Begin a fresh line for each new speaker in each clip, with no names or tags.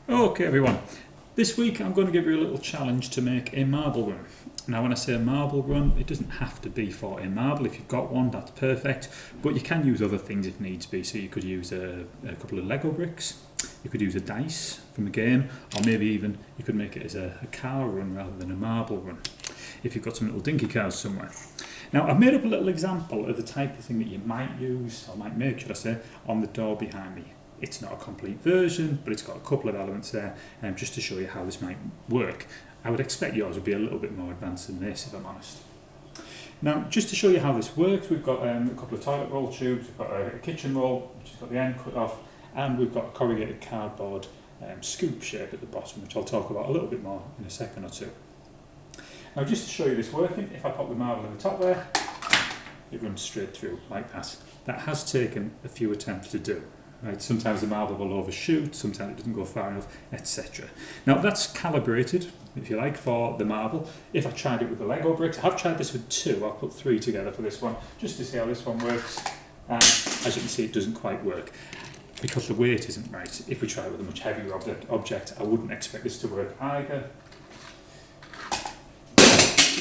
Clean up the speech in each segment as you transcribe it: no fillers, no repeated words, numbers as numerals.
Okay everyone, this week I'm going to give you a little challenge to make a marble run. Now when I say a marble run, it doesn't have to be for a marble. If you've got one, that's perfect, but you can use other things if needs be. So you could use a couple of Lego bricks, you could use a dice from a game, or maybe even you could make it as a car run rather than a marble run, if you've got some little dinky cars somewhere. Now I've made up a little example of the type of thing that you might use, or might make should I say, on the door behind me. It's not a complete version, but it's got a couple of elements there, just to show you how this might work. I would expect yours would be a little bit more advanced than this, if I'm honest. Now, just to show you how this works, we've got a couple of toilet roll tubes, we've got a kitchen roll, which has got the end cut off, and we've got a corrugated cardboard scoop shape at the bottom, which I'll talk about a little bit more in a second or two. Now, just to show you this working, if I pop the marble in the top there, it runs straight through like that. That has taken a few attempts to do. Right, sometimes the marble will overshoot, sometimes it doesn't go far enough, etc. Now that's calibrated, if you like, for the marble. If I tried it with the Lego bricks, I have tried this with two, I've put three together for this one, just to see how this one works. And as you can see, it doesn't quite work, because the weight isn't right. If we try it with a much heavier object, I wouldn't expect this to work either.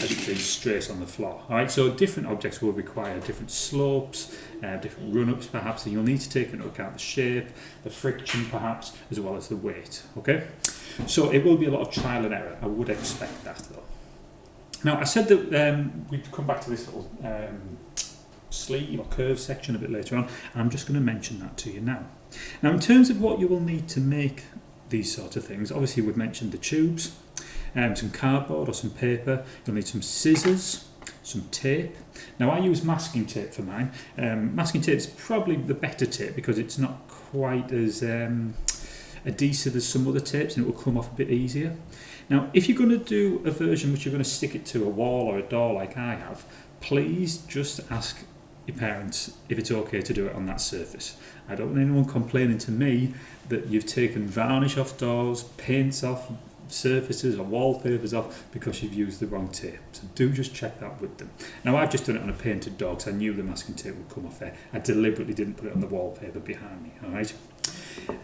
As you can see, straight on the floor. Alright, so different objects will require different slopes, different run-ups perhaps, and you'll need to take into account the shape, the friction perhaps, as well as the weight. Okay, so it will be a lot of trial and error. I would expect that though. Now I said that we'd come back to this little sleeve or curve section a bit later on, and I'm just going to mention that to you now. Now in terms of what you will need to make these sort of things, obviously we've mentioned the tubes, some cardboard or some paper. You'll need some scissors, some tape. Now I use masking tape for mine. Masking tape is probably the better tape because it's not quite as adhesive as some other tapes, and it will come off a bit easier. Now if you're going to do a version which you're going to stick it to a wall or a door like I have, please just ask your parents if it's okay to do it on that surface. I don't want anyone complaining to me that you've taken varnish off doors, paints off surfaces or wallpapers off because you've used the wrong tape. So do just check that with them. Now I've just done it on a painted door because I knew the masking tape would come off there. I deliberately didn't put it on the wallpaper behind me. Alright.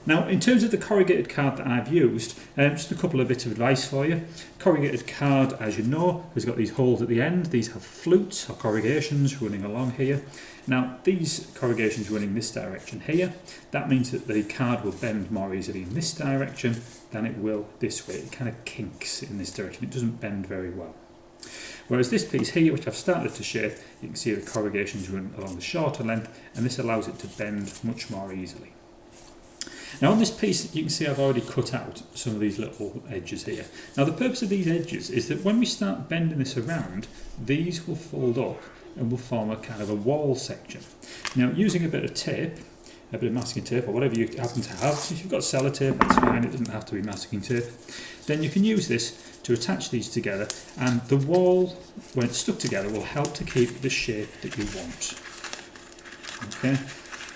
Now in terms of the corrugated card that I've used, just a couple of bits of advice for you. Corrugated card, as you know, has got these holes at the end. These have flutes or corrugations running along here. Now these corrugations running this direction here, that means that the card will bend more easily in this direction than it will this way. It kind of kinks in this direction. It doesn't bend very well. Whereas this piece here, which I've started to shape, you can see the corrugations run along the shorter length, and this allows it to bend much more easily. Now on this piece you can see I've already cut out some of these little edges here. Now the purpose of these edges is that when we start bending this around, these will fold up and will form a kind of a wall section. Now using a bit of tape, a bit of masking tape or whatever you happen to have, if you've got sellotape that's fine, it doesn't have to be masking tape, then you can use this to attach these together, and the wall, when it's stuck together, will help to keep the shape that you want. Okay.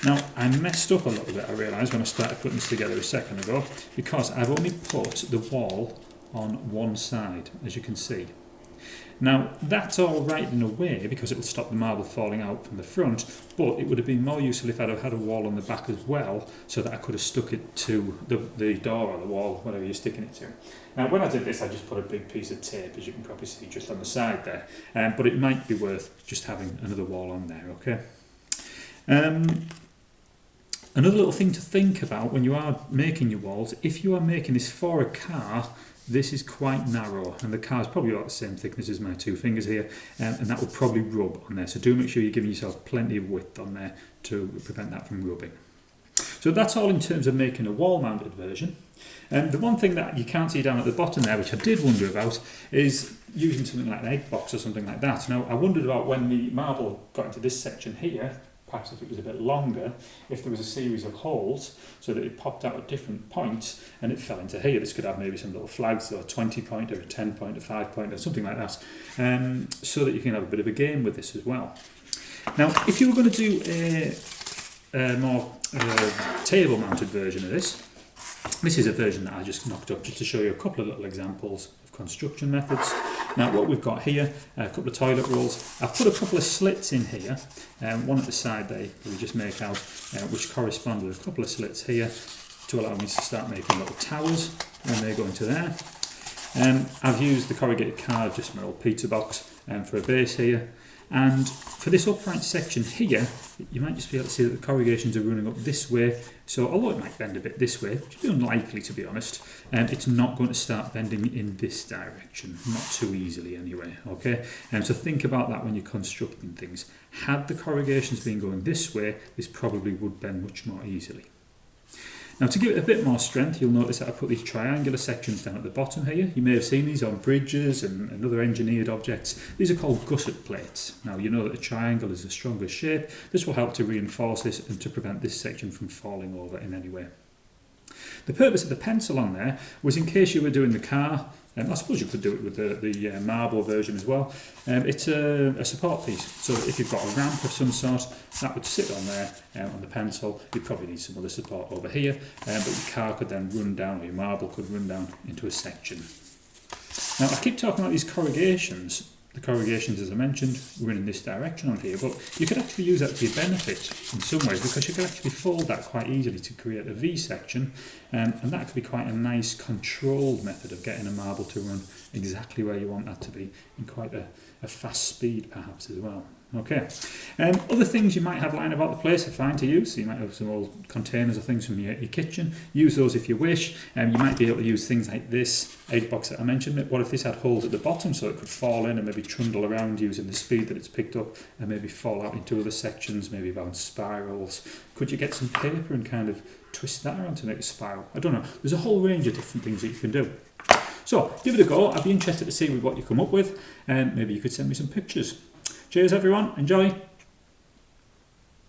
Now I messed up a little bit, I realised when I started putting this together a second ago, because I've only put the wall on one side, as you can see. Now that's all right in a way because it will stop the marble falling out from the front, but it would have been more useful if I'd have had a wall on the back as well, so that I could have stuck it to the door or the wall, whatever you're sticking it to. Now when I did this I just put a big piece of tape, as you can probably see just on the side there, but it might be worth just having another wall on there, okay? Another little thing to think about when you are making your walls, if you are making this for a car, this is quite narrow, and the car is probably about the same thickness as my two fingers here, and that will probably rub on there. So do make sure you're giving yourself plenty of width on there to prevent that from rubbing. So that's all in terms of making a wall-mounted version. The one thing that you can't see down at the bottom there, which I did wonder about, is using something like an egg box or something like that. Now I wondered about when the marble got into this section here, perhaps if it was a bit longer, if there was a series of holes so that it popped out at different points and it fell into here. This could have maybe some little flags, so a 20 point or a 10 point, a 5 point or something like that, so that you can have a bit of a game with this as well. Now if you were going to do a more table mounted version of this, this is a version that I just knocked up just to show you a couple of little examples of construction methods. Now what we've got here, a couple of toilet rolls. I've put a couple of slits in here, one at the side there that we just make out, which correspond with a couple of slits here, to allow me to start making little towers when they go into there. I've used the corrugated card, just my old pizza box, for a base here. And for this upright section here, you might just be able to see that the corrugations are running up this way. So although it might bend a bit this way, which would be unlikely to be honest, it's not going to start bending in this direction, not too easily anyway, okay? So think about that when you're constructing things. Had the corrugations been going this way, this probably would bend much more easily. Now to give it a bit more strength, you'll notice that I put these triangular sections down at the bottom here. You may have seen these on bridges and other engineered objects. These are called gusset plates. Now you know that a triangle is a stronger shape. This will help to reinforce this and to prevent this section from falling over in any way. The purpose of the pencil on there was in case you were doing the car, I suppose you could do it with the marble version as well. It's a support piece, so if you've got a ramp of some sort, that would sit on there on the pencil. You'd probably need some other support over here, but your car could then run down, or your marble could run down into a section. Now I keep talking about these corrugations. The corrugations, as I mentioned, run in this direction on here, but you could actually use that to your benefit in some ways, because you could actually fold that quite easily to create a V section, and that could be quite a nice controlled method of getting a marble to run exactly where you want that to be, in quite a fast speed perhaps as well. Okay, other things you might have lying about the place are fine to use. So you might have some old containers or things from your kitchen. Use those if you wish. You might be able to use things like this egg box that I mentioned. What if this had holes at the bottom so it could fall in and maybe trundle around using the speed that it's picked up, and maybe fall out into other sections, maybe bounce spirals. Could you get some paper and kind of twist that around to make a spiral? I don't know. There's a whole range of different things that you can do. So give it a go. I'd be interested to see what you come up with, and maybe you could send me some pictures. Cheers everyone, enjoy!